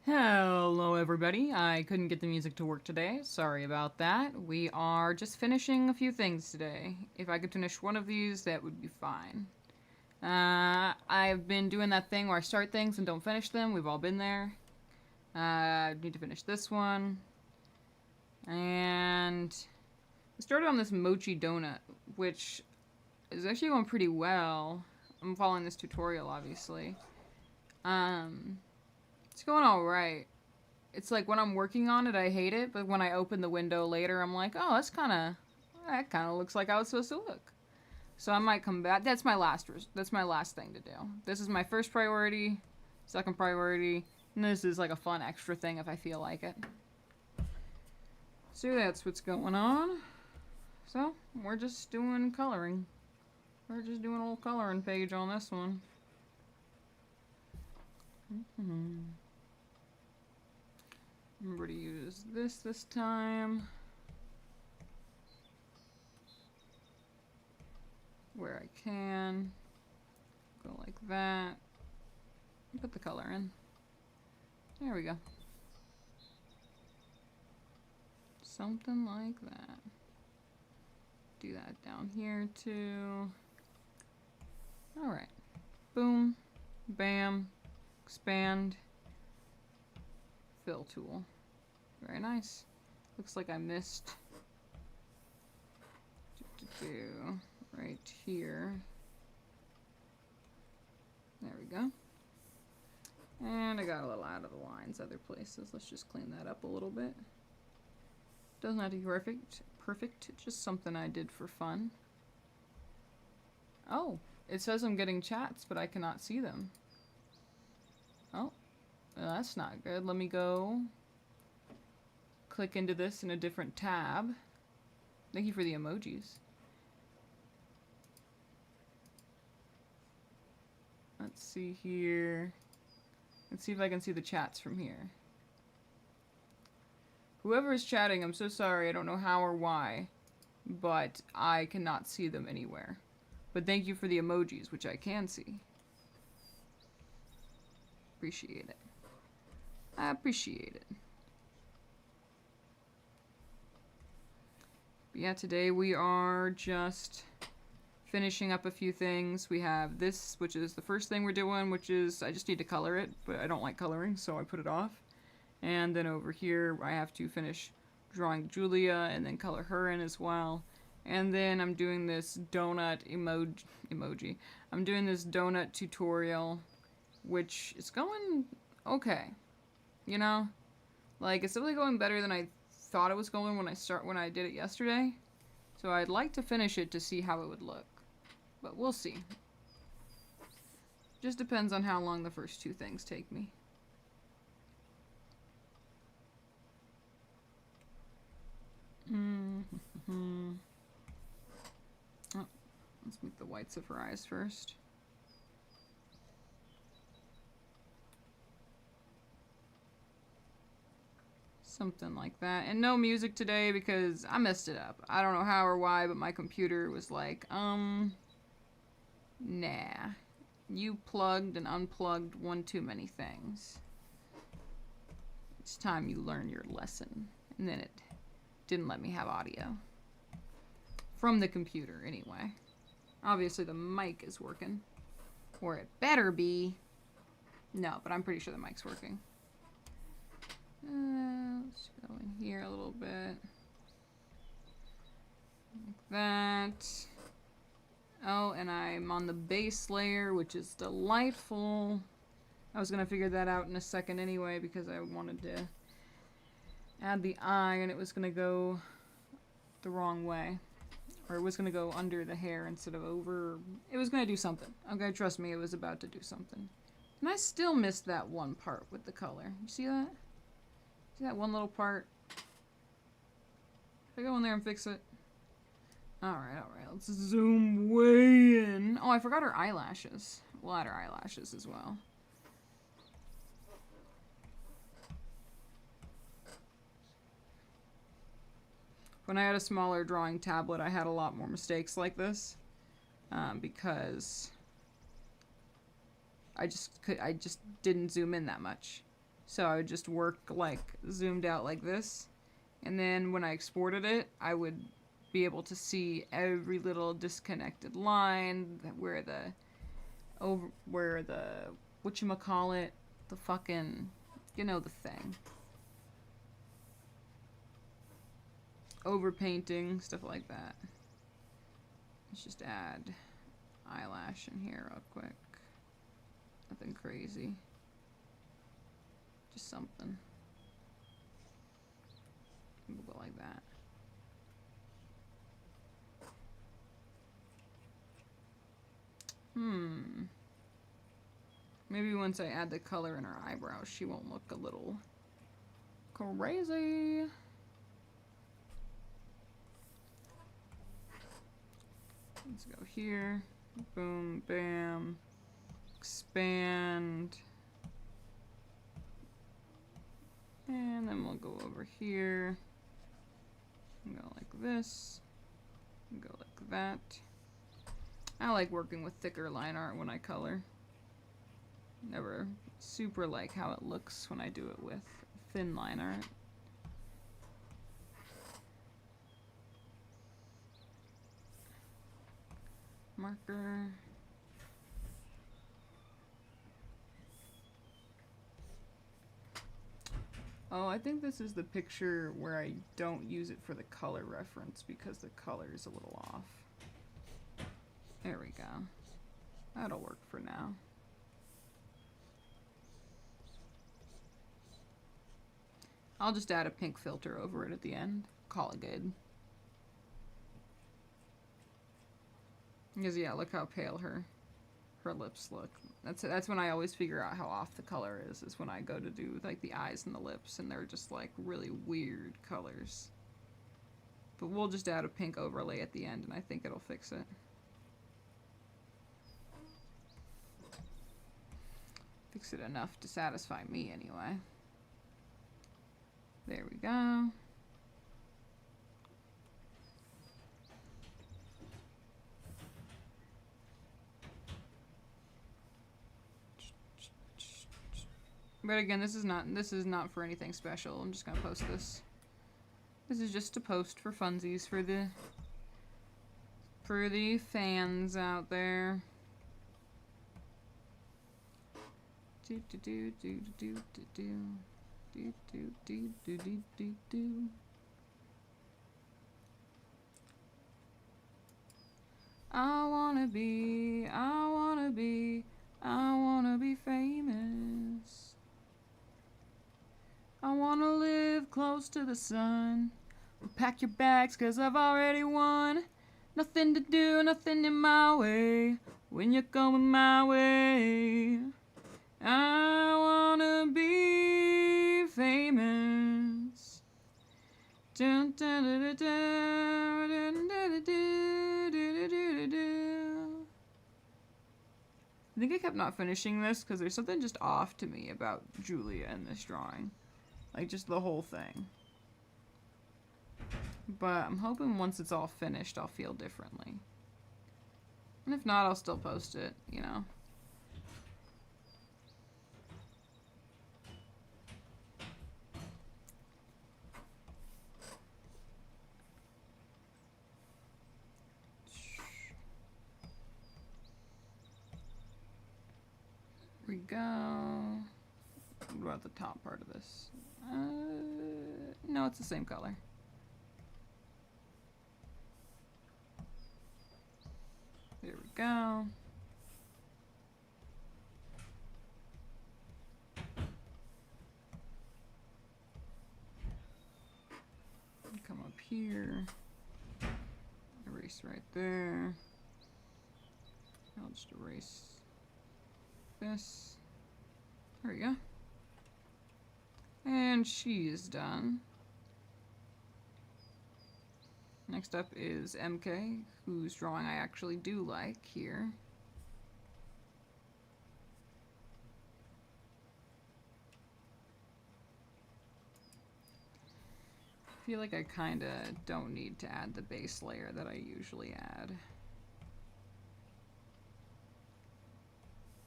Hello everybody, I couldn't get the music to work today, sorry about that. We are just finishing a few things today. If I could finish one of these, that would be fine. I've been doing that thing where I start things and don't finish them, we've all been there. I need to finish this one. And I started on this mochi donut, which is actually going pretty well. I'm following this tutorial, obviously. It's going alright. It's like when I'm working on it, I hate it, but when I open the window later, I'm like, oh, that kind of looks like how it's supposed to look. So I might come back. That's my last thing to do. This is my first priority, second priority, and this is like a fun extra thing if I feel like it. So that's what's going on. So we're just doing coloring. We're just doing a little coloring page on this one. Remember to use this time. Where I can. Go like that. Put the color in. There we go. Something like that. Do that down here too. Alright. Boom. Bam. Expand. Fill tool. Very nice. Looks like I missed right here. There we go. And I got a little out of the lines other places. Let's just clean that up a little bit. Doesn't have to be perfect. It's just something I did for fun. Oh, it says I'm getting chats, but I cannot see them. Oh, well, that's not good. Let me go click into this in a different tab. Thank you for the emojis. Let's see here. Let's see if I can see the chats from here. Whoever is chatting, I'm so sorry. I don't know how or why, but I cannot see them anywhere. But thank you for the emojis, which I can see. Appreciate it. I appreciate it. But yeah, today we are just finishing up a few things. We have this, which is the first thing we're doing, which is I just need to color it, but I don't like coloring, so I put it off. And then over here, I have to finish drawing Julia and then color her in as well. And then I'm doing this donut emoji. I'm doing this donut tutorial, which is going okay. You know? Like, it's really going better than I thought it was going when I did it yesterday. So I'd like to finish it to see how it would look. But we'll see. Just depends on how long the first two things take me. Oh, let's make the whites of her eyes first. Something like that. And no music today because I messed it up. I don't know how or why, but my computer was like, nah. You plugged and unplugged one too many things. It's time you learn your lesson. And then it didn't let me have audio. From the computer, anyway. Obviously the mic is working. Or it better be. No, but I'm pretty sure the mic's working. Let's go in here a little bit. Like that. Oh, and I'm on the base layer, which is delightful. I was going to figure that out in a second anyway, because I wanted to add the eye, and it was going to go the wrong way. Or it was going to go under the hair instead of over. It was going to do something. Okay, trust me, it was about to do something. And I still missed that one part with the color. You see that? See that one little part? Should I go in there and fix it? Alright, alright. Let's zoom way in. Oh, I forgot her eyelashes. We'll add her eyelashes as well. When I had a smaller drawing tablet, I had a lot more mistakes like this. Because I just didn't zoom in that much. So I would just work like zoomed out like this. And then when I exported it, I would be able to see every little disconnected line where the whatchamacallit, the fucking, you know, the thing. Overpainting, stuff like that. Let's just add eyelash in here real quick. Nothing crazy. Just something. We'll go like that. Maybe once I add the color in her eyebrows, she won't look a little crazy. Let's go here. Boom, bam. Expand. And then we'll go over here. And go like this. And go like that. I like working with thicker line art when I color. Never super like how it looks when I do it with thin line art. Marker. Oh, I think this is the picture where I don't use it for the color reference because the color is a little off. There we go. That'll work for now. I'll just add a pink filter over it at the end. Call it good. Because yeah, look how pale her lips look. That's when I always figure out how off the color is when I go to do like the eyes and the lips and they're just like really weird colors. But we'll just add a pink overlay at the end and I think it'll fix it. Fix it enough to satisfy me anyway. There we go. But again, this is not for anything special. I'm just gonna post this. This is just to post for funsies for the fans out there. Do do do do do do do do do do do do do do. I wanna be famous. I wanna live close to the sun. Pack your bags, 'cause I've already won. Nothing to do, nothing in my way. When you're going my way, I wanna be famous. Dun, dun, dun, dun, dun, dun, dun, dun, dun, dun. I think I kept not finishing this because there's something just off to me about Julia in this drawing. Like, just the whole thing. But I'm hoping once it's all finished, I'll feel differently. And if not, I'll still post it, you know. Here we go. What about the top part of this? No, it's the same color. There we go. Come up here. Erase right there. I'll just erase this. There we go. And she is done. Next up is MK, whose drawing I actually do like here. I feel like I kinda don't need to add the base layer that I usually add.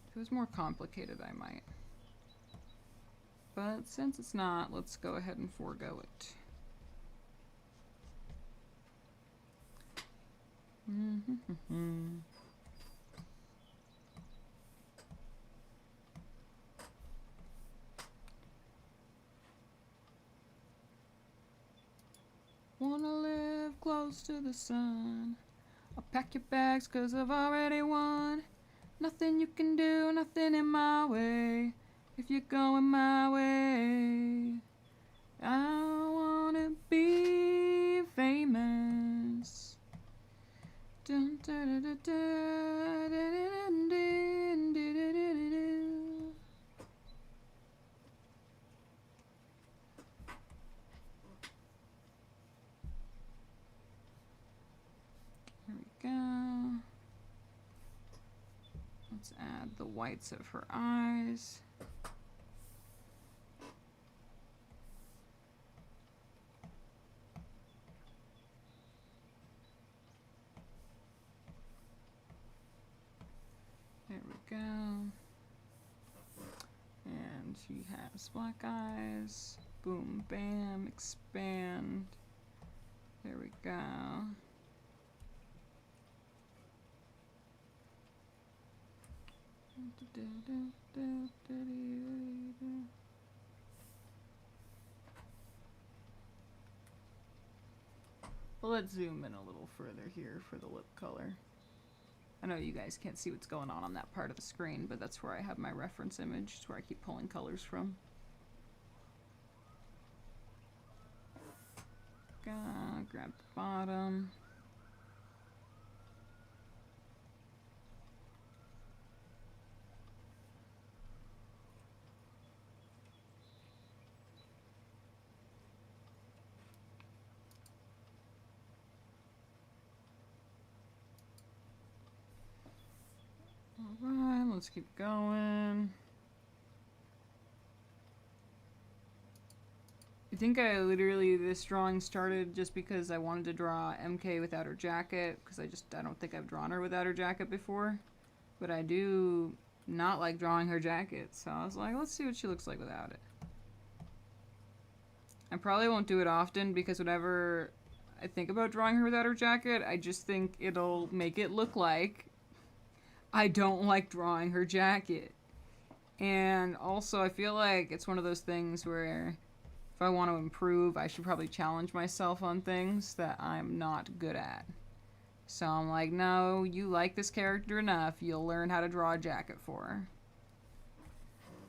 If it was more complicated, I might. but since it's not, let's go ahead and forego it. Wanna live close to the sun. I'll pack your bags 'cause I've already won. Nothing you can do, nothing in my way. If you're going my way, I wanna be famous. Dun, da, da, da, da, da, da, da, da, da, da, da. There we go. Let's add the whites of her eyes. There we go. And she has black eyes. Boom, bam, expand. There we go. Well, let's zoom in a little further here for the lip color. I know you guys can't see what's going on that part of the screen, but that's where I have my reference image. It's where I keep pulling colors from. Grab the bottom. Alright, let's keep going. I think I literally, this drawing started just because I wanted to draw MK without her jacket, because I don't think I've drawn her without her jacket before. But I do not like drawing her jacket, so I was like, let's see what she looks like without it. I probably won't do it often, because whenever I think about drawing her without her jacket, I just think it'll make it look like I don't like drawing her jacket. And also, I feel like it's one of those things where if I want to improve, I should probably challenge myself on things that I'm not good at. So I'm like, no, you like this character enough, you'll learn how to draw a jacket for her.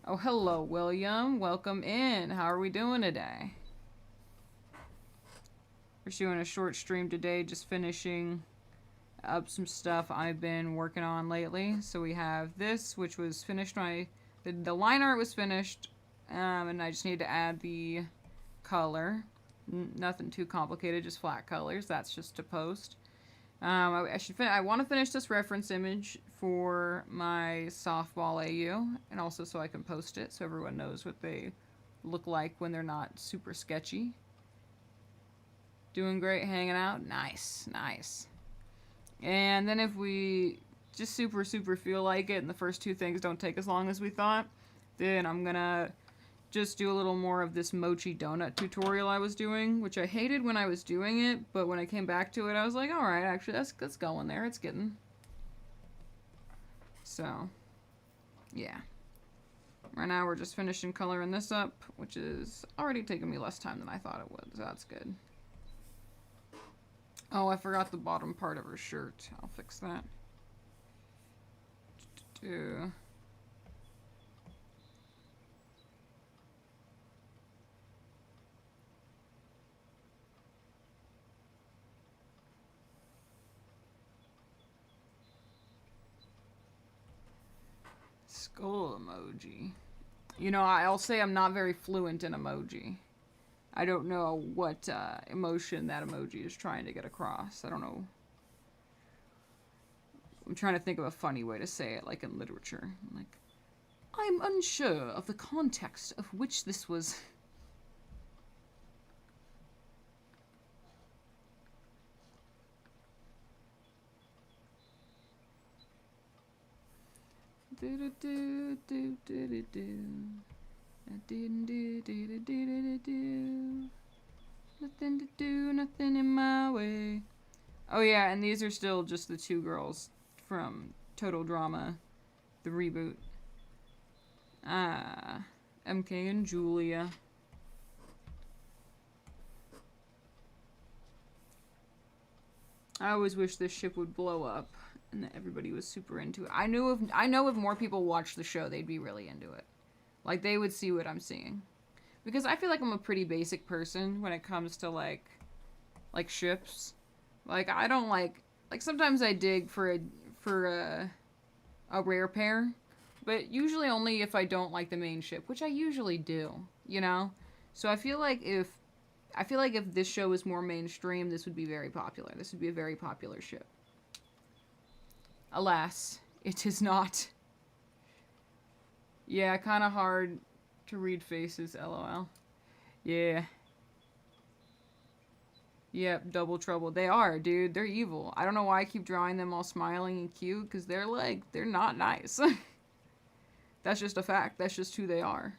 Oh, hello, William. Welcome in. How are we doing today? We're doing a short stream today, just finishing up some stuff I've been working on lately. So we have this, which was finished. The line art was finished, and I just need to add the color. Nothing too complicated, just flat colors. That's just to post. I want to finish this reference image for my softball AU, and also so I can post it so everyone knows what they look like when they're not super sketchy. Doing great, hanging out. Nice, nice. And then if we just super feel like it and the first two things don't take as long as we thought, then I'm gonna just do a little more of this mochi donut tutorial I was doing, which I hated when I was doing it, but when I came back to it, I was like, alright, actually, that's going there. It's getting. So, yeah. Right now, we're just finishing coloring this up, which is already taking me less time than I thought it would, so that's good. Oh, I forgot the bottom part of her shirt. I'll fix that. Skull emoji. You know, I'll say I'm not very fluent in emoji. I don't know what emotion that emoji is trying to get across. I don't know. I'm trying to think of a funny way to say it, like in literature. Like, I'm unsure of the context of which this was. Nothing to do, nothing in my way. Oh yeah, and these are still just the two girls from Total Drama, the reboot. MK and Julia. I always wish this ship would blow up and that everybody was super into it. I know if more people watched the show, they'd be really into it. Like, they would see what I'm seeing. Because I feel like I'm a pretty basic person when it comes to, like ships. Like, I don't like sometimes I dig for a rare pair, but usually only if I don't like the main ship, which I usually do, you know? So I feel like if this show was more mainstream, this would be very popular. This would be a very popular ship. Alas, it is not. Yeah, kind of hard to read faces, lol. Yeah. Yep, double trouble. They are, dude. They're evil. I don't know why I keep drawing them all smiling and cute, because they're not nice. That's just a fact. That's just who they are.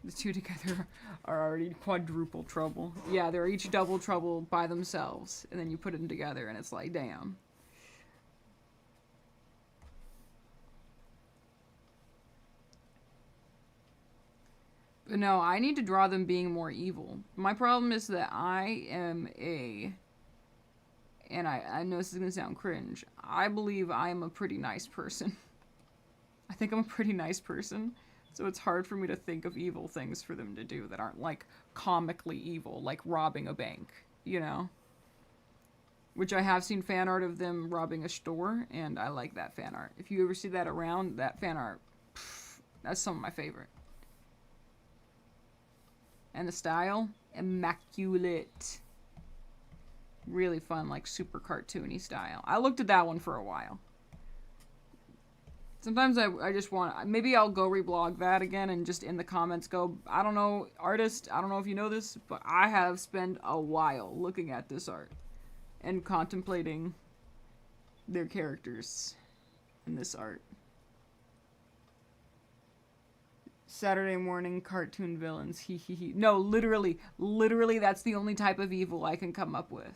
The two together are already quadruple trouble. Yeah, they're each double trouble by themselves, and then you put them together, and it's like, damn. But no, I need to draw them being more evil. My problem is that I am and I know this is going to sound cringe, I believe I am a pretty nice person. I think I'm a pretty nice person, so it's hard for me to think of evil things for them to do that aren't, like, comically evil, like robbing a bank, you know? Which I have seen fan art of them robbing a store, and I like that fan art. If you ever see that around, that fan art, that's some of my favorite. And the style, immaculate. Really fun, like super cartoony style. I looked at that one for a while. Sometimes I just want, maybe I'll go reblog that again and just in the comments go, I don't know, artist, I don't know if you know this, but I have spent a while looking at this art and contemplating their characters in this art. Saturday morning cartoon villains, hee hee hee. No, literally, that's the only type of evil I can come up with.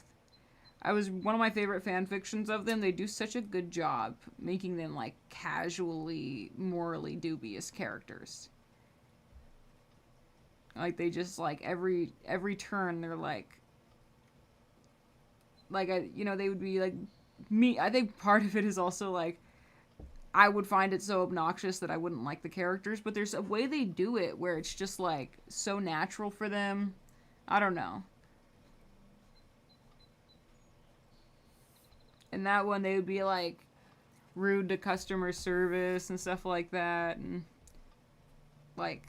One of my favorite fan fictions of them, they do such a good job making them, like, casually, morally dubious characters. Like, they just, like, every turn, they're like, you know, they would be, like, me. I think part of it is also, like, I would find it so obnoxious that I wouldn't like the characters, but there's a way they do it where it's just, like, so natural for them. I don't know. In that one, they would be, like, rude to customer service and stuff like that, and, like,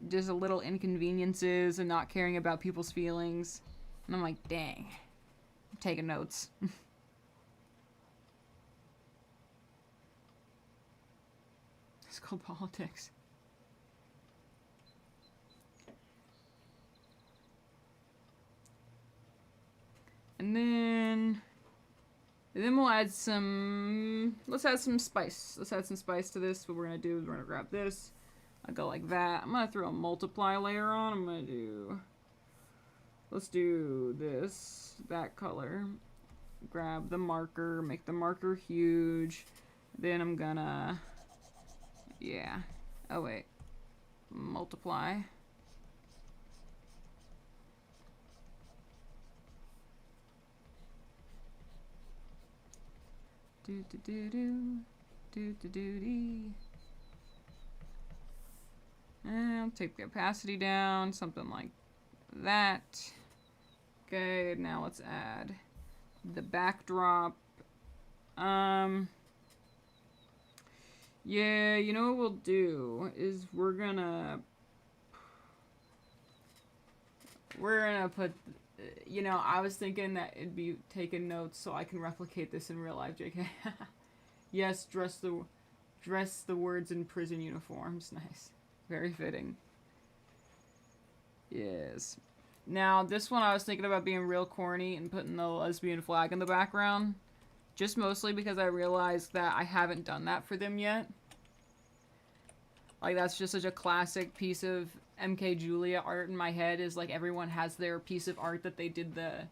just a little inconveniences and not caring about people's feelings. And I'm like, dang. I'm taking notes. It's called politics. And then we'll add some, let's add some spice. Let's add some spice to this. What we're going to do is we're going to grab this. I go like that. I'm going to throw a multiply layer on. I'm going to do, let's do this, that color. Grab the marker, make the marker huge. Then I'm going to, yeah. Oh, wait. Multiply. Do do do do do do do dee. And I'll take the opacity down, something like that. Okay, now let's add the backdrop. Yeah, you know what we'll do is we're gonna put, you know, I was thinking that it'd be taking notes so I can replicate this in real life, JK. Yes, dress the words in prison uniforms. Nice. Very fitting. Yes. Now, this one I was thinking about being real corny and putting the lesbian flag in the background. Just mostly because I realized that I haven't done that for them yet. Like, that's just such a classic piece of MK Julia art in my head, is like everyone has their piece of art that they did the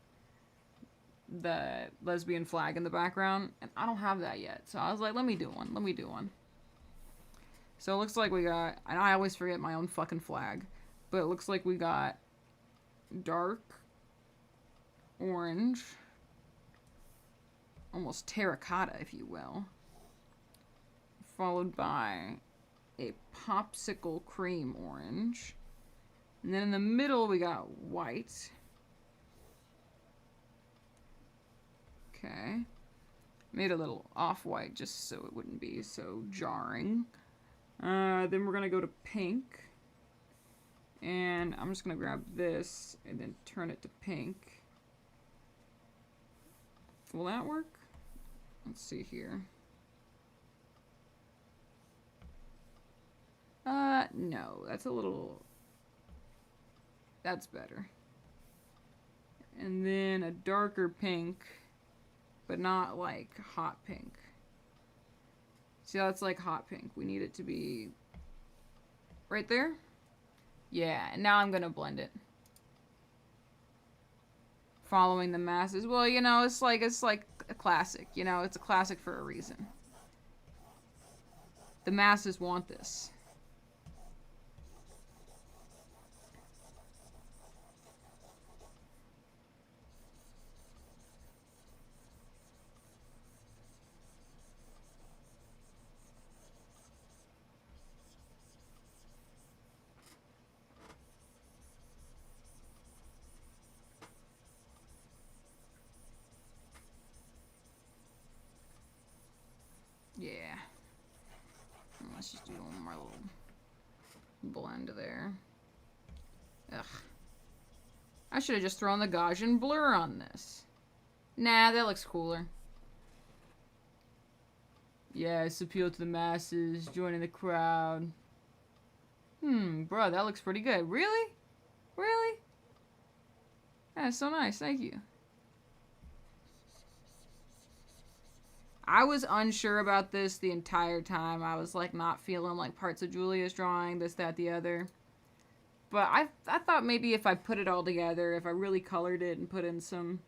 lesbian flag in the background, and I don't have that yet. So I was like, let me do one. So it looks like we got, and I always forget my own fucking flag, but it looks like we got dark orange, almost terracotta, if you will, followed by a popsicle cream orange, and then in the middle we got white. Okay, made a little off-white just so it wouldn't be so jarring. Then we're gonna go to pink, and I'm just gonna grab this and then turn it to pink. Will that work? Let's see here. No, that's a little, that's better. And then a darker pink, but not like hot pink. See, that's like hot pink. We need it to be right there. Yeah, and now I'm gonna blend it. Following the masses. Well, you know, it's like a classic. You know, it's a classic for a reason. The masses want this. Yeah. Let's just do one more little blend there. Ugh. I should have just thrown the Gaussian blur on this. Nah, that looks cooler. Yes, appeal to the masses, joining the crowd. Bro, that looks pretty good. Really? Really? That's so nice, thank you. I was unsure about this the entire time. I was like not feeling like parts of Julia's drawing, this, that, the other. But I thought maybe if I put it all together, if I really colored it and put in some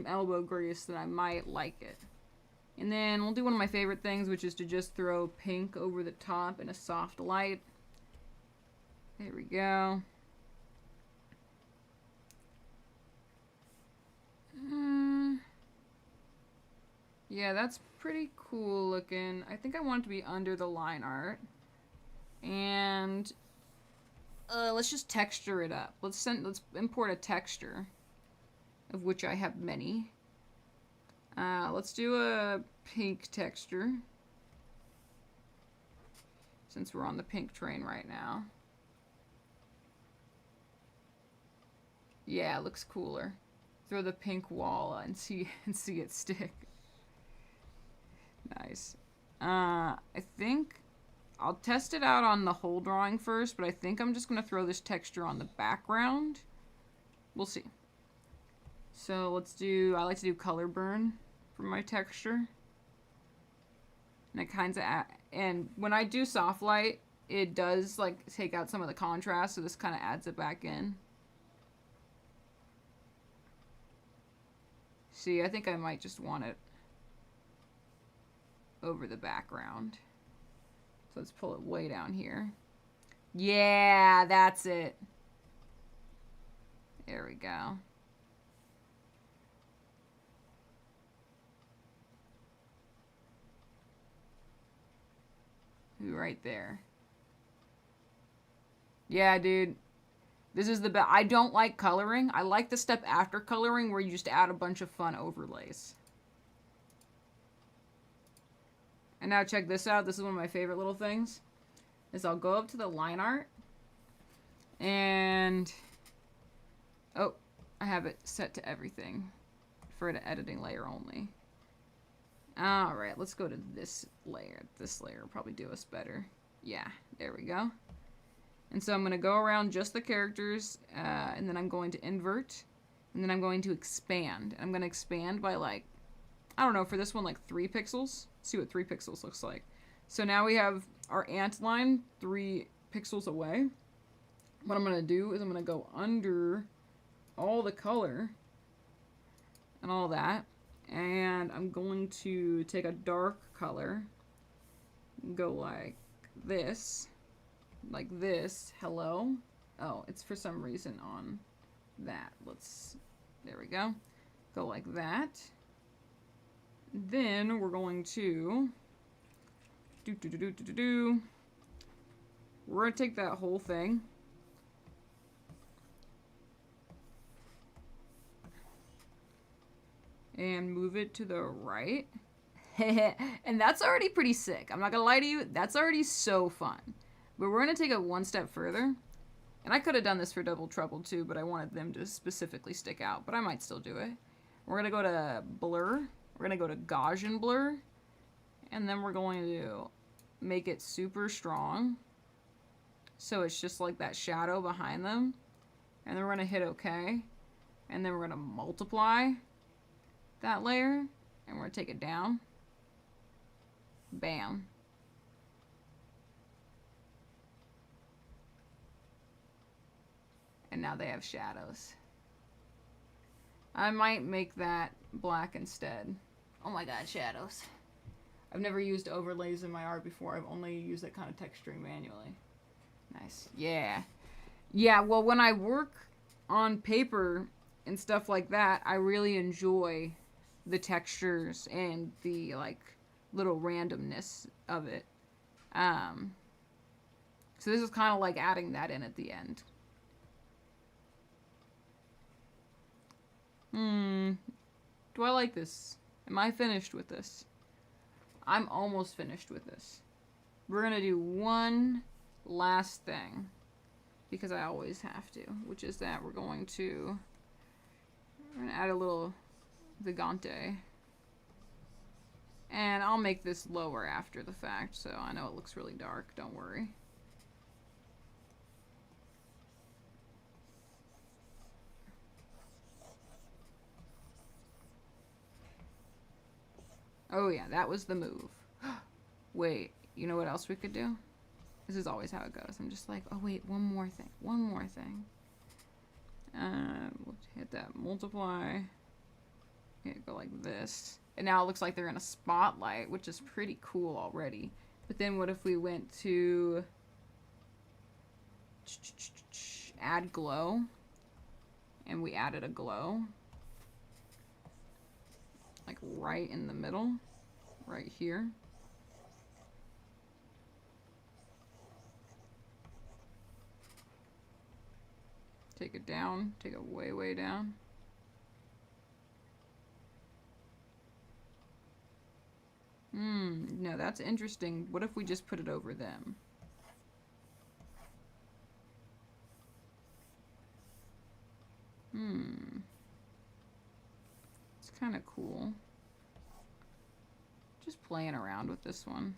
elbow grease, then I might like it. And then we'll do one of my favorite things, which is to just throw pink over the top in a soft light. There we go. Yeah, that's pretty cool looking. I think I want it to be under the line art. And let's just texture it up. Let's import a texture, of which I have many. Let's do a pink texture, since we're on the pink train right now. Yeah, it looks cooler. Throw the pink wall and see it stick. Nice. I think I'll test it out on the whole drawing first, but I think I'm just gonna throw this texture on the background. We'll see. So let's do, I like to do color burn for my texture. And it kind of, and when I do soft light, it does like take out some of the contrast, so this kind of adds it back in. See, I think I might just want it over the background. So let's pull it way down here. Yeah, that's it. There we go. Right there. Yeah, dude. This is the best. I don't like coloring. I like the step after coloring where you just add a bunch of fun overlays. And now check this out. This is one of my favorite little things. Is I'll go up to the line art. And... oh, I have it set to everything. For an editing layer only. Alright, let's go to this layer. This layer will probably do us better. Yeah, there we go. And so I'm going to go around just the characters, and then I'm going to invert, and then I'm going to expand. I'm going to expand by like I don't know, for this one, like 3 pixels. Let's see what 3 pixels looks like. So now we have our ant line 3 pixels away. What I'm going to do is I'm going to go under all the color and all that. And I'm going to take a dark color, go like this, hello. Oh, it's for some reason on that. There we go. Go like that. Then we're going to we're going to take that whole thing and move it to the right. And that's already pretty sick. I'm not gonna lie to you, that's already so fun. But we're gonna take it one step further. And I could have done this for Double Trouble too, but I wanted them to specifically stick out. But I might still do it. We're gonna go to Blur. We're gonna go to Gaussian Blur. And then we're going to make it super strong. So it's just like that shadow behind them. And then we're gonna hit OK. And then we're gonna multiply that layer. And we're gonna take it down. Bam. And now they have shadows. I might make that black instead. Oh my god, shadows. I've never used overlays in my art before. I've only used that kind of texturing manually. Nice. Yeah. Yeah, well, when I work on paper and stuff like that, I really enjoy the textures and the, like, little randomness of it. So this is kind of like adding that in at the end. Do I like this? Am I finished with this? I'm almost finished with this. We're going to do one last thing, because I always have to, which is that we're going to add a little Gigante. And I'll make this lower after the fact, so I know it looks really dark, don't worry. Oh yeah, that was the move. Wait, you know what else we could do? This is always how it goes. I'm just like, oh wait, one more thing. We'll hit that multiply. Go like this. And now it looks like they're in a spotlight, which is pretty cool already. But then what if we went to add glow? And we added a glow. Like right in the middle. Right here. Take it down. Take it way, way down. No, that's interesting. What if we just put it over them? It's kind of cool. Just playing around with this one.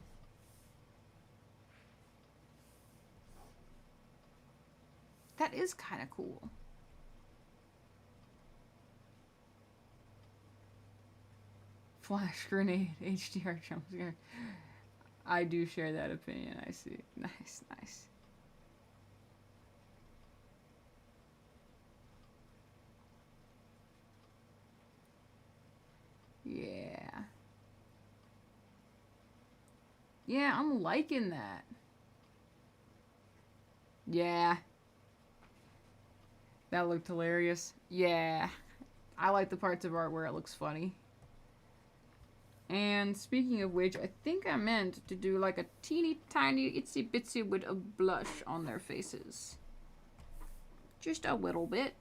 That is kind of cool. Flash grenade, HDR jump scare. I do share that opinion, I see. Nice, nice. Yeah. Yeah, I'm liking that. Yeah. That looked hilarious. Yeah. I like the parts of art where it looks funny. And speaking of which, I think I meant to do like a teeny tiny itsy bitsy bit of blush on their faces. Just a little bit.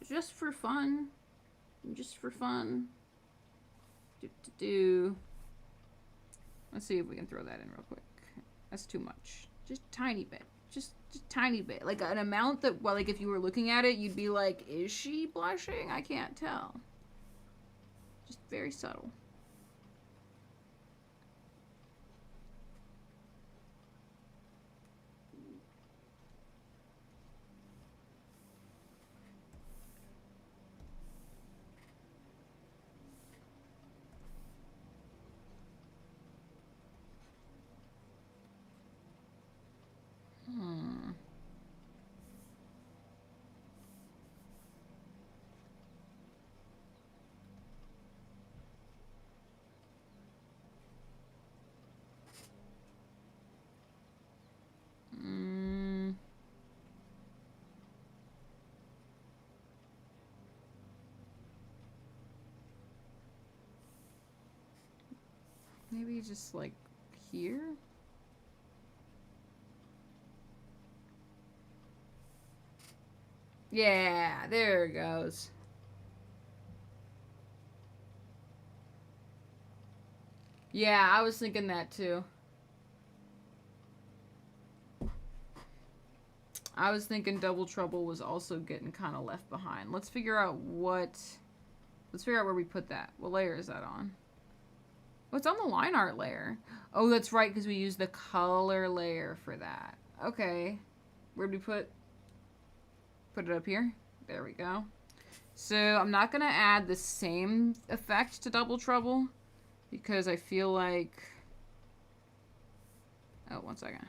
Just for fun. Just for fun. Let's see if we can throw that in real quick. That's too much. Just a tiny bit. Just tiny bit. Like an amount that, well, like if you were looking at it, you'd be like, is she blushing? I can't tell. Just very subtle. Maybe just like here? Yeah, there it goes. Yeah, I was thinking that too. I was thinking Double Trouble was also getting kind of left behind. Let's figure out what... Let's figure out where we put that. What layer is that on? Oh, it's on the line art layer. Oh, that's right, because we used the color layer for that. Okay. Where'd we put it up here? There we go. So I'm not going to add the same effect to Double Trouble because I feel like... Oh, one second.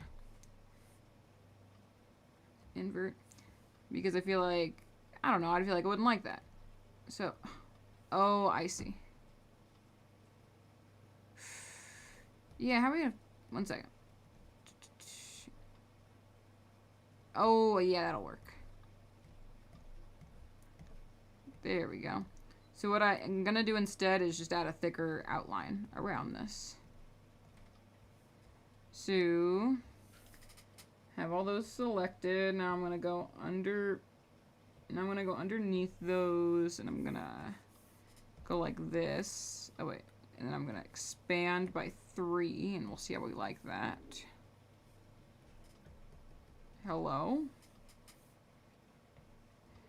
Invert. Because I feel like... I don't know. I feel like I wouldn't like that. So... Oh, I see. Yeah, how are we gonna... One second. Oh, yeah, that'll work. There we go. So what I'm gonna do instead is just add a thicker outline around this. So... Have all those selected. Now I'm gonna go under... Now I'm gonna go underneath those, and I'm gonna go like this. Oh, wait. And then I'm gonna expand by 3, and we'll see how we like that. Hello?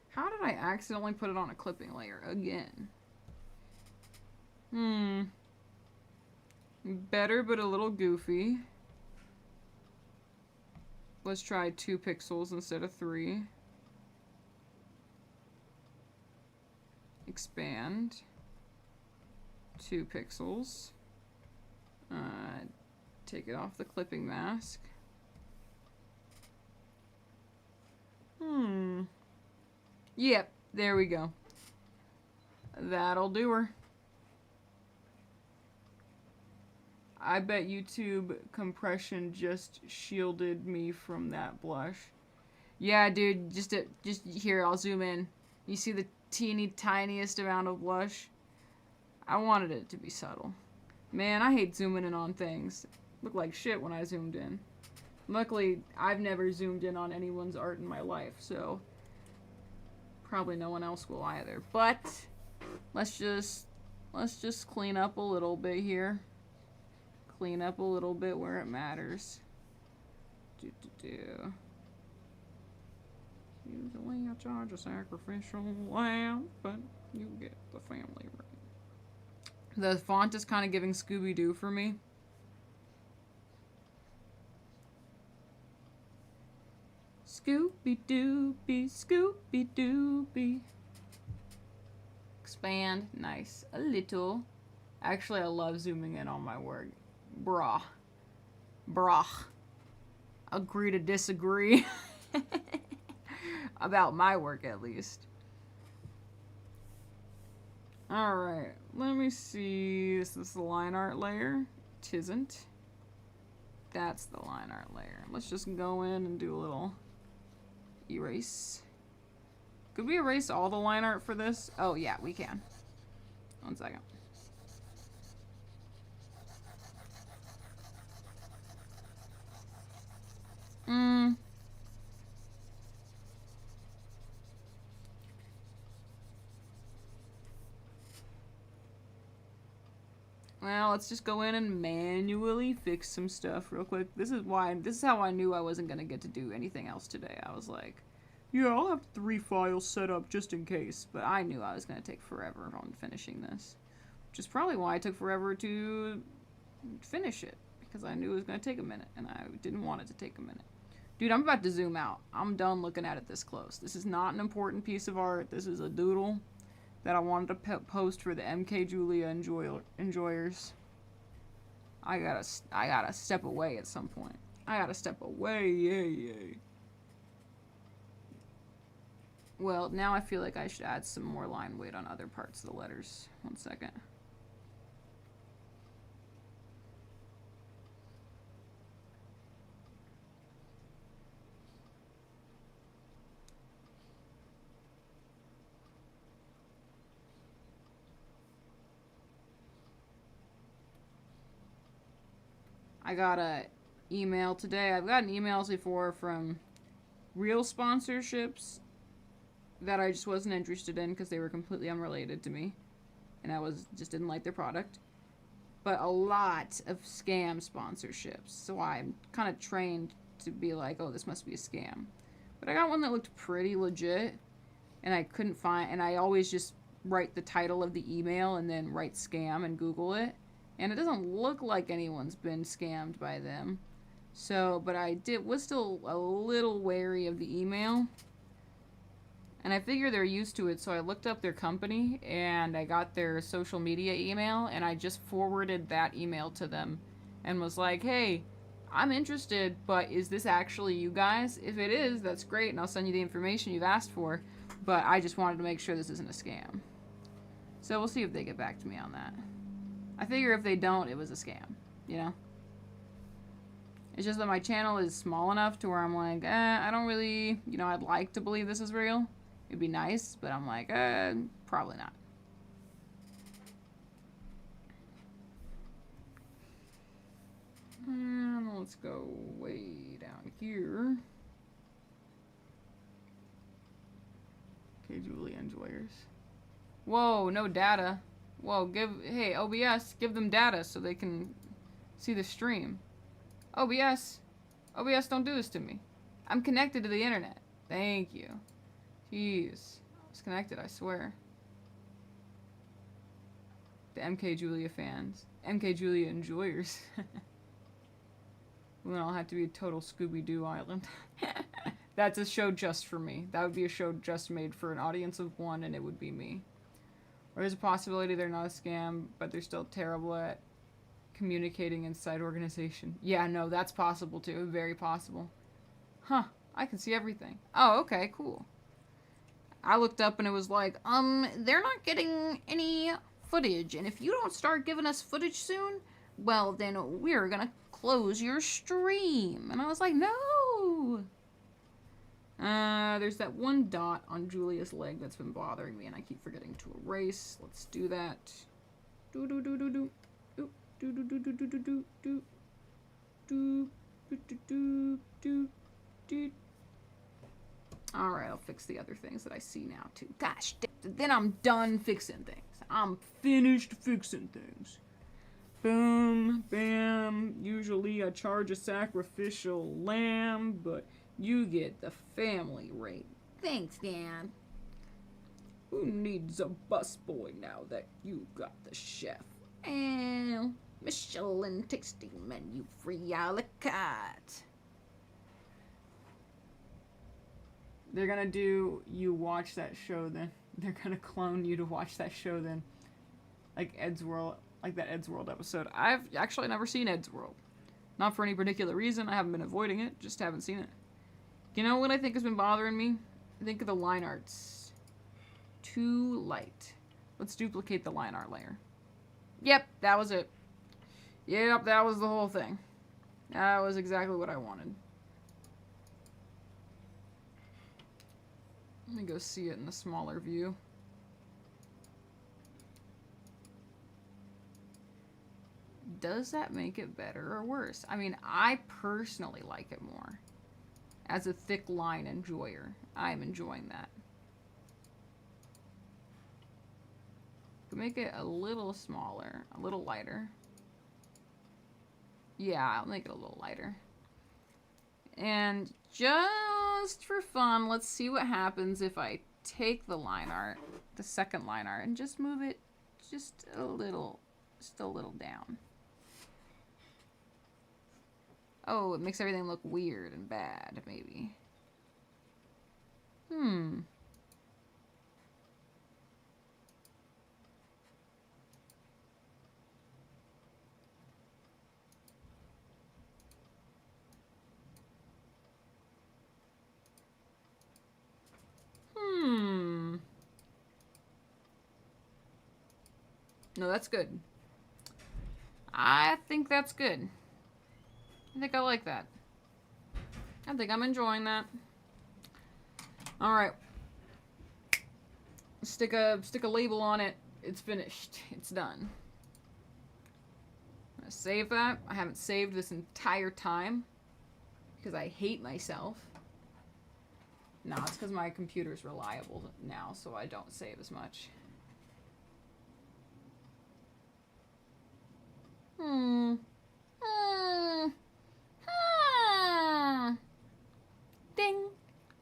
How did I accidentally put it on a clipping layer again? Better, but a little goofy. Let's try 2 pixels instead of 3. Expand. 2 pixels. Take it off the clipping mask. Yep, there we go. That'll do her. I bet YouTube compression just shielded me from that blush. Yeah, dude, just here, I'll zoom in. You see the teeny tiniest amount of blush? I wanted it to be subtle. Man, I hate zooming in on things. Looked like shit when I zoomed in. Luckily, I've never zoomed in on anyone's art in my life, so probably no one else will either. But let's just clean up a little bit here. Clean up a little bit where it matters. Usually I charge a sacrificial lamb, but you get the family right. The font is kind of giving Scooby-Doo for me. Scooby-Dooby, Scooby-Dooby. Expand. Nice. A little. Actually, I love zooming in on my work. Brah. Agree to disagree. About my work, at least. Alright, let me see. Is this the line art layer? Tisn't. That's the line art layer. Let's just go in and do a little erase. Could we erase all the line art for this? Oh, yeah, we can. One second. Well, let's just go in and manually fix some stuff real quick. This is how I knew I wasn't gonna get to do anything else today. I was like, yeah, I'll have 3 files set up just in case. But I knew I was gonna take forever on finishing this. Which is probably why it took forever to finish it. Because I knew it was gonna take a minute, and I didn't want it to take a minute. Dude, I'm about to zoom out. I'm done looking at it this close. This is not an important piece of art. This is a doodle that I wanted to post for the MK Julia enjoyers. I gotta step away at some point. I gotta step away, yay. Well, now I feel like I should add some more line weight on other parts of the letters. One second. I got a email today. I've gotten emails before from real sponsorships that I just wasn't interested in because they were completely unrelated to me, and I just didn't like their product. But a lot of scam sponsorships, so I'm kind of trained to be like, oh, this must be a scam. But I got one that looked pretty legit, and I couldn't find, and I always just write the title of the email and then write scam and Google it, and it doesn't look like anyone's been scammed by them. So, but was still a little wary of the email. And I figure they're used to it, so I looked up their company and I got their social media email, and I just forwarded that email to them and was like, hey, I'm interested, but is this actually you guys? If it is, that's great, and I'll send you the information you've asked for, but I just wanted to make sure this isn't a scam. So we'll see if they get back to me on that. I figure if they don't, it was a scam, you know? It's just that my channel is small enough to where I'm like, I don't really, I'd like to believe this is real. It'd be nice, but I'm like, probably not. And let's go way down here. Okay, Julia enjoyers. Whoa, no data. Whoa, hey, OBS, give them data so they can see the stream. OBS, don't do this to me. I'm connected to the internet. Thank you. Jeez. I was connected, I swear. The MK Julia fans. MK Julia enjoyers. Well, then I'll have to be a total Scooby-Doo island. That's a show just for me. That would be a show just made for an audience of one, and it would be me. Or there's a possibility they're not a scam, but they're still terrible at communicating inside organization. Yeah, no, that's possible too. Very possible. Huh. I can see everything. Oh, okay, cool. I looked up and it was like, they're not getting any footage, and if you don't start giving us footage soon, well, then we're gonna close your stream. And I was like, no! There's that one dot on Julia's leg that's been bothering me, and I keep forgetting to erase. Let's do that. Do do do do do. Do do do do do do do do do do do do do. Alright, I'll fix the other things that I see now, too. Gosh, then I'm done fixing things. I'm finished fixing things. Boom, bam. Usually I charge a sacrificial lamb, but you get the family rate. Thanks, Dan. Who needs a busboy now that you got the chef? And Michelin tasting menu free a la carte. They're gonna do you watch that show then. They're gonna clone you to watch that show then. Like Ed's World, like that Ed's World episode. I've actually never seen Ed's World. Not for any particular reason. I haven't been avoiding it. Just haven't seen it. You know what I think has been bothering me? I think of the line arts. Too light. Let's duplicate the line art layer. Yep, that was it. Yep, that was the whole thing. That was exactly what I wanted. Let me go see it in the smaller view. Does that make it better or worse? I mean, I personally like it more. As a thick line enjoyer, I'm enjoying that. Could make it a little smaller, a little lighter. Yeah, I'll make it a little lighter. And just for fun, let's see what happens if I take the line art, the second line art, and just move it just a little down. Oh, it makes everything look weird and bad, maybe. No, that's good. I think that's good. I think I like that. I think I'm enjoying that. Alright. Stick a label on it. It's finished. It's done. Save that. I haven't saved this entire time because I hate myself. No, it's because my computer's reliable now, so I don't save as much. Ding.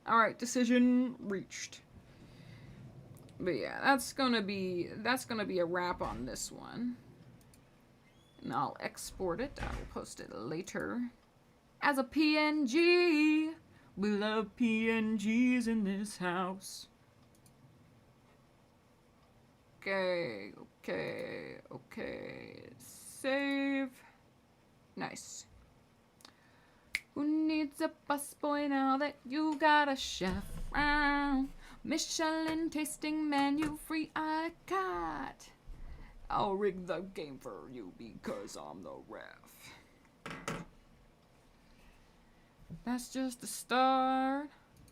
Alright, decision reached. But yeah, that's gonna be a wrap on this one. And I'll export it. I will post it later as a PNG. We love PNGs in this house. Okay. Save. Nice. Who needs a busboy now that you got a chef round? Michelin tasting menu free I got. I'll rig the game for you because I'm the ref. That's just the start.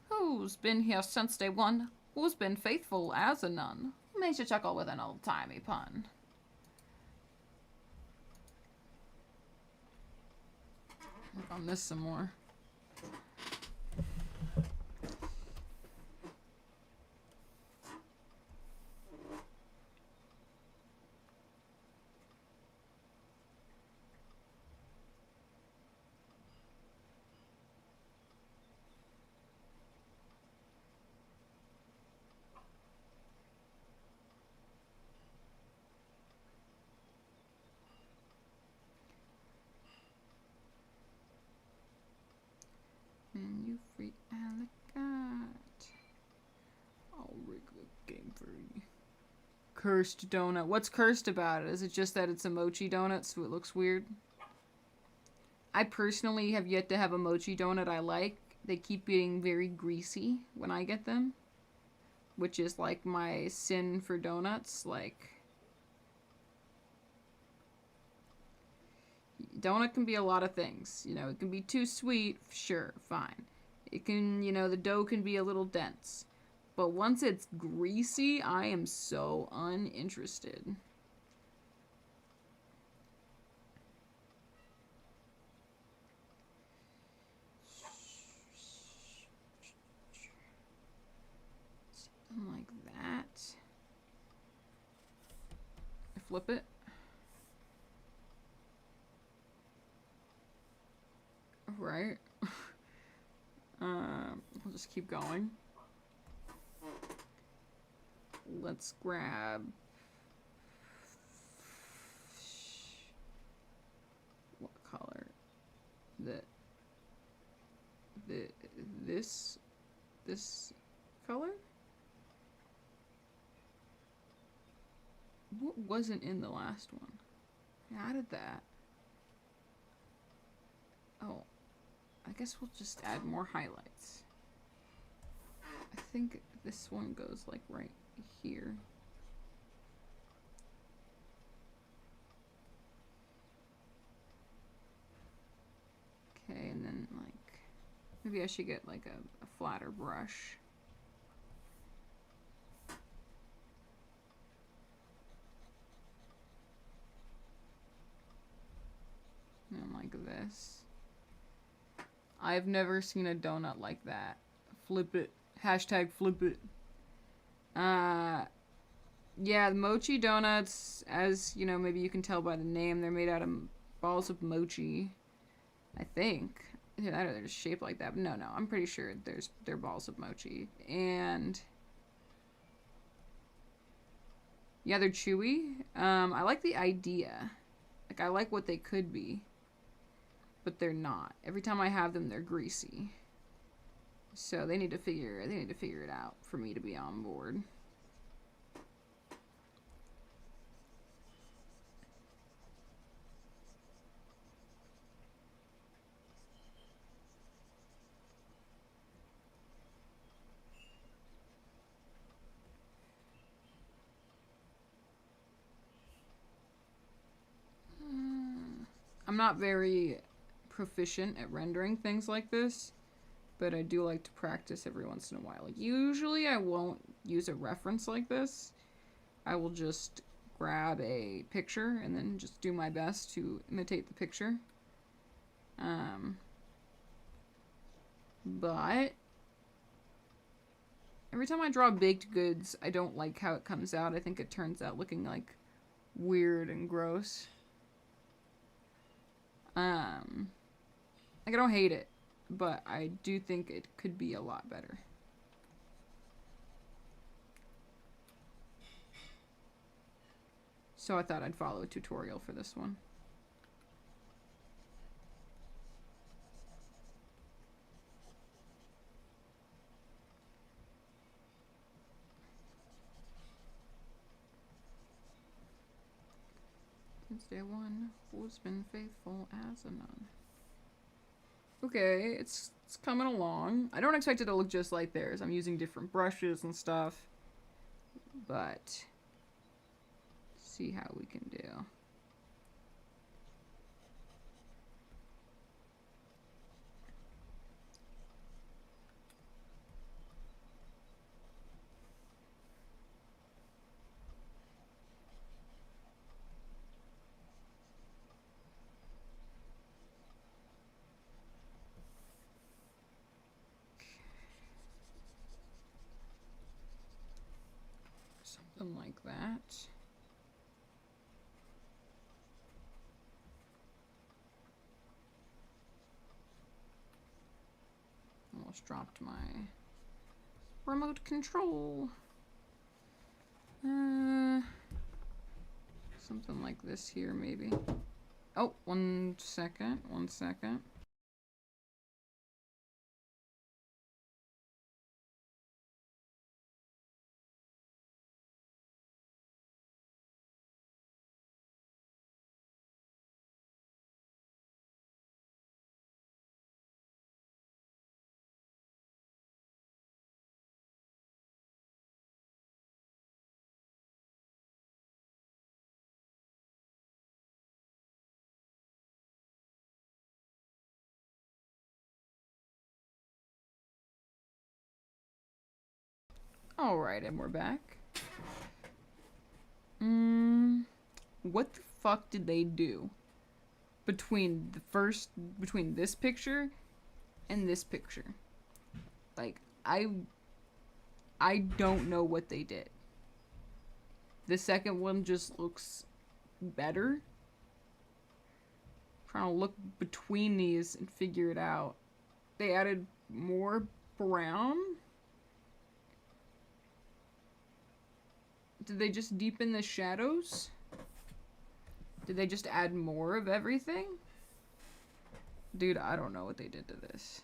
Who's been here since day one? Who's been faithful as a nun? Makes you chuckle with an old-timey pun. Work on this some more. Menu free Alicat. I'll rig the game for you. Cursed donut. What's cursed about it? Is it just that it's a mochi donut, so it looks weird? I personally have yet to have a mochi donut I like. They keep getting very greasy when I get them, which is like my sin for donuts. Like, donut can be a lot of things. You know, it can be too sweet, sure, fine. It can, you know, the dough can be a little dense. But once it's greasy, I am so uninterested. Something like that. I flip it. Right. We'll just keep going. Let's grab what color? This color? What wasn't in the last one? I added that. Oh, I guess we'll just add more highlights. I think this one goes like right here. Okay, and then like, maybe I should get like a flatter brush. And like this. I've never seen a donut like that. Flip it. Hashtag flip it. Yeah, the mochi donuts, as you know, maybe you can tell by the name, they're made out of balls of mochi. I think. Yeah, they're just shaped like that. But no, I'm pretty sure they're balls of mochi. And yeah, they're chewy. I like the idea. Like, I like what they could be. But they're not. Every time I have them, they're greasy. So they need to figure it out for me to be on board. I'm not very proficient at rendering things like this, but I do like to practice every once in a while. Like, usually I won't use a reference like this. I will just grab a picture and then just do my best to imitate the picture. But every time I draw baked goods, I don't like how it comes out. I think it turns out looking like weird and gross. Like, I don't hate it, but I do think it could be a lot better. So I thought I'd follow a tutorial for this one. Since day one, who's been faithful as a nun. Okay, it's coming along. I don't expect it to look just like theirs. I'm using different brushes and stuff. But see how we can do. Something like that. Almost dropped my remote control. Something like this here, maybe. Oh, 1 second, 1 second. Alright, and we're back. What the fuck did they do between this picture and this picture? Like, I don't know what they did. The second one just looks better. I'm trying to look between these and figure it out. They added more brown? Did they just deepen the shadows? Did they just add more of everything? Dude, I don't know what they did to this.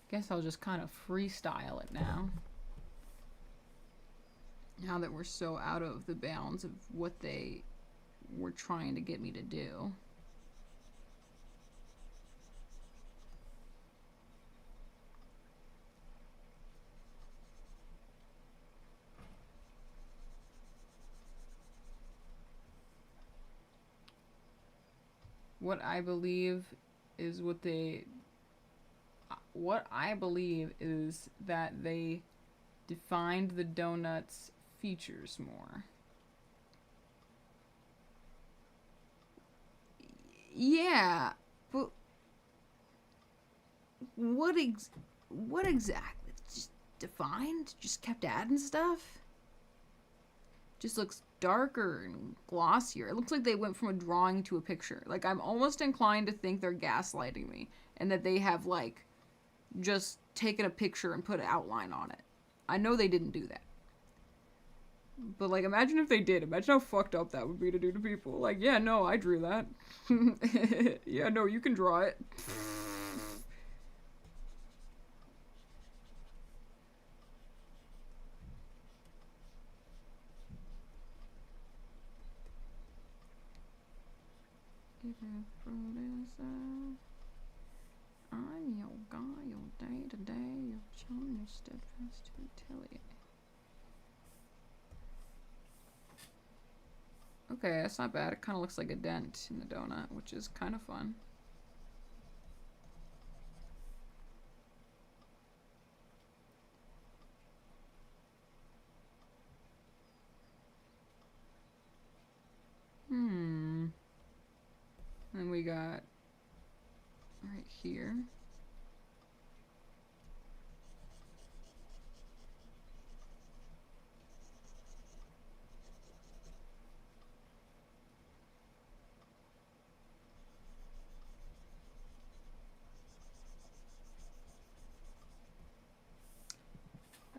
Guess I'll just kind of freestyle it now. Now that we're so out of the bounds of what they were trying to get me to do. What I believe is that they defined the donut's features more. Yeah, but what exactly? Just defined? Just kept adding stuff? Just looks darker and glossier. It looks like they went from a drawing to a picture. Like, I'm almost inclined to think they're gaslighting me and that they have, like, just taken a picture and put an outline on it. I know they didn't do that. But, like, imagine if they did. Imagine how fucked up that would be to do to people. Like, yeah, no, I drew that. Yeah, no, you can draw it. I'm your guy, your day to day, your chum, your steadfast utility. Okay, that's not bad. It kind of looks like a dent in the donut, which is kind of fun. Then we got right here.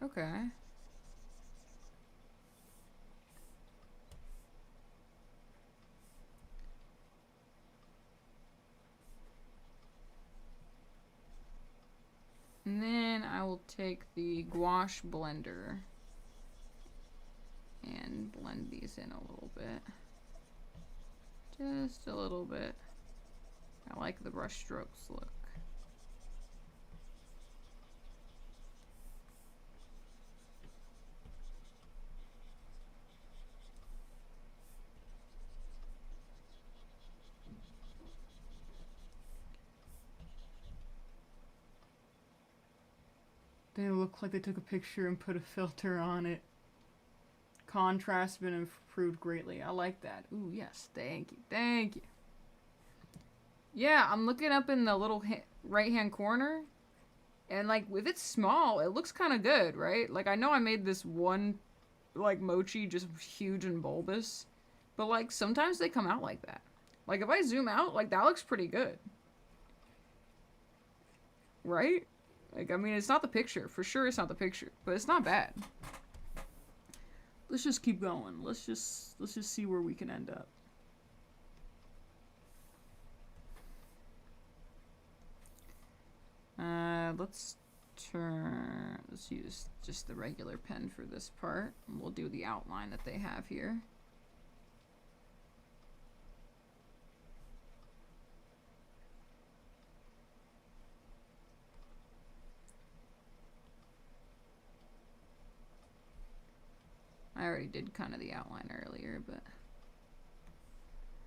Okay. And then I will take the gouache blender and blend these in a little bit. Just a little bit. I like the brush strokes look. They look like they took a picture and put a filter on it. Contrast been improved greatly. I like that. Ooh, yes. Thank you. Thank you. Yeah, I'm looking up in the little right-hand corner. And, like, if it's small, it looks kind of good, right? Like, I know I made this one, like, mochi just huge and bulbous. But, like, sometimes they come out like that. Like, if I zoom out, like, that looks pretty good. Right? Like, I mean, it's not the picture. For sure it's not the picture. But it's not bad. Let's just keep going. Let's just see where we can end up. Let's use just the regular pen for this part. And we'll do the outline that they have here. I already did kind of the outline earlier, but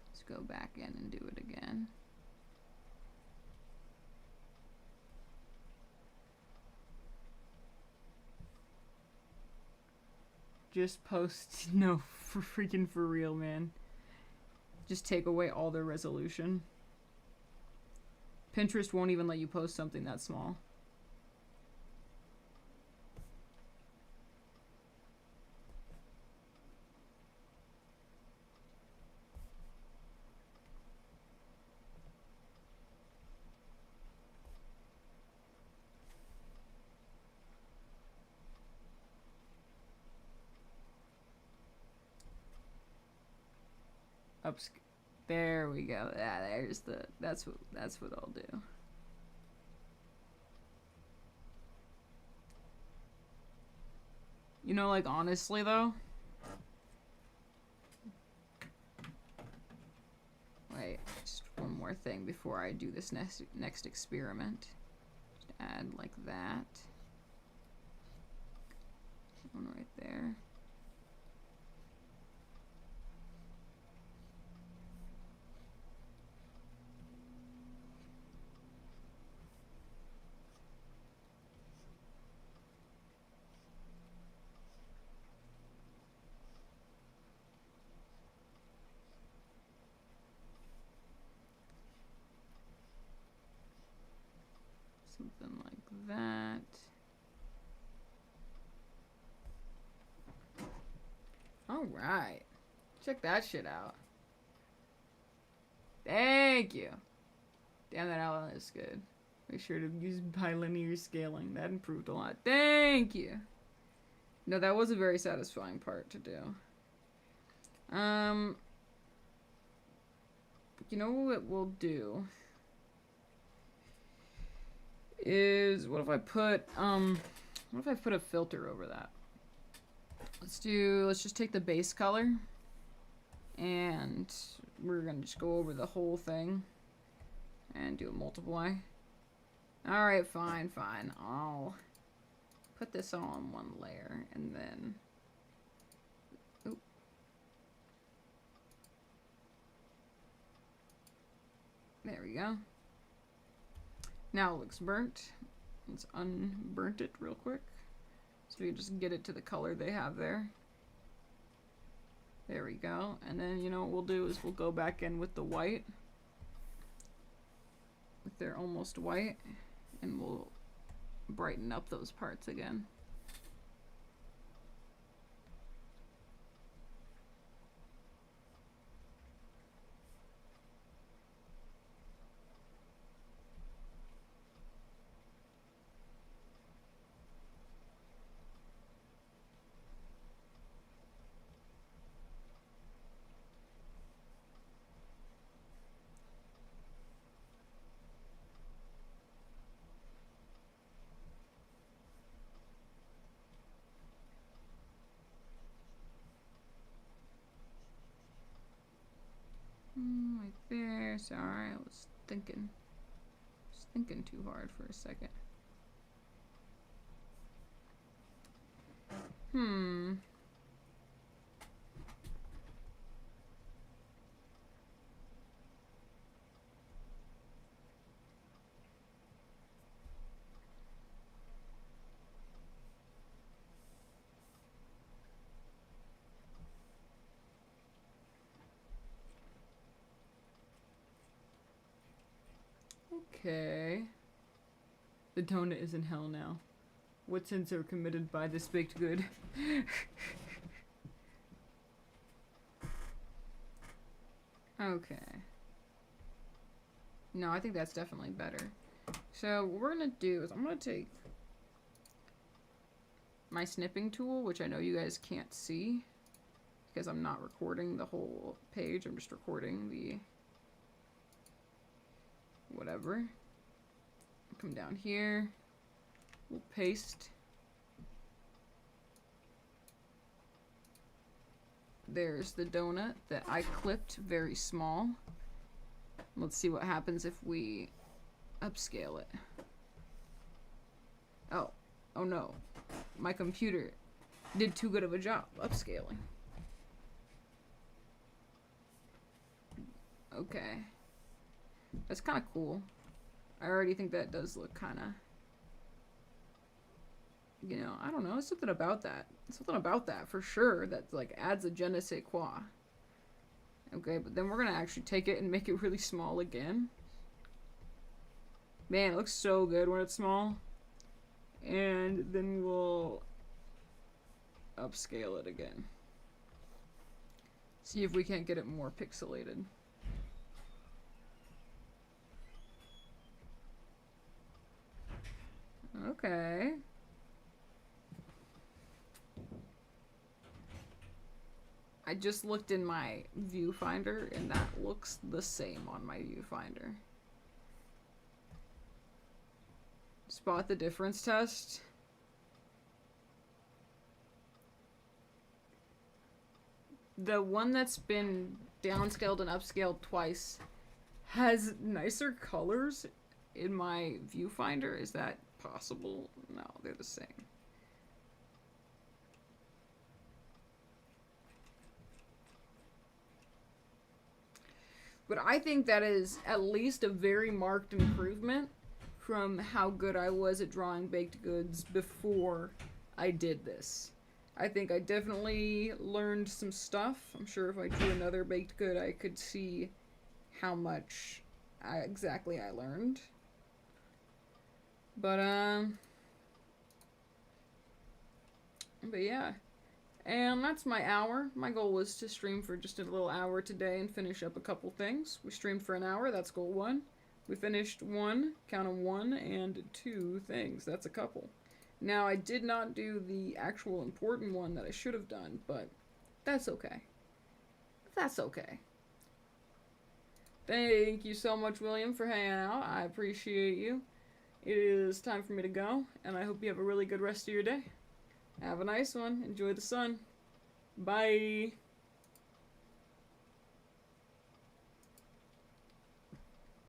let's go back in and do it again. Just post, no, for freaking for real, man. Just take away all their resolution. Pinterest won't even let you post something that small. There we go. Yeah, there's the. That's what I'll do. You know, like, honestly though. Wait, just one more thing before I do this next experiment. Just add like that. One right there. Something like that. All right. Check that shit out. Thank you. Damn, that outline is good. Make sure to use bilinear scaling. That improved a lot. Thank you. No, that was a very satisfying part to do. You know what we'll do is what if I put a filter over that? Let's just take the base color and we're gonna just go over the whole thing and do a multiply. Alright, fine. I'll put this all on one layer and then oop. There we go. Now it looks burnt. Let's unburnt it real quick. So we can just get it to the color they have there. There we go. And then, you know what we'll do is we'll go back in with the white. With their almost white. And we'll brighten up those parts again. Right there. Sorry, I was thinking too hard for a second. Okay. The donut is in hell now. What sins are committed by this baked good? Okay. No, I think that's definitely better. So what we're gonna do is I'm gonna take my snipping tool, which I know you guys can't see because I'm not recording the whole page. I'm just recording the whatever. Come down here. We'll paste. There's the donut that I clipped very small. Let's see what happens if we upscale it. Oh no. My computer did too good of a job upscaling. Okay. That's kind of cool. I already think that does look kind of, you know, I don't know. It's something about that. Something about that for sure that like adds a je ne sais quoi. Okay, but then we're gonna actually take it and make it really small again. Man, it looks so good when it's small. And then we'll upscale it again. See if we can't get it more pixelated. Okay. I just looked in my viewfinder and that looks the same on my viewfinder. Spot the difference test. The one that's been downscaled and upscaled twice has nicer colors in my viewfinder. Is that possible? No, they're the same. But I think that is at least a very marked improvement from how good I was at drawing baked goods before I did this. I think I definitely learned some stuff. I'm sure if I drew another baked good, I could see how much exactly I learned. But yeah. And that's my hour. My goal was to stream for just a little hour today and finish up a couple things. We streamed for an hour, that's goal 1. We finished 1, count 'em 1 and 2 things. That's a couple. Now, I did not do the actual important one that I should have done, but that's okay. That's okay. Thank you so much, William, for hanging out. I appreciate you. It is time for me to go, and I hope you have a really good rest of your day. Have a nice one. Enjoy the sun. Bye.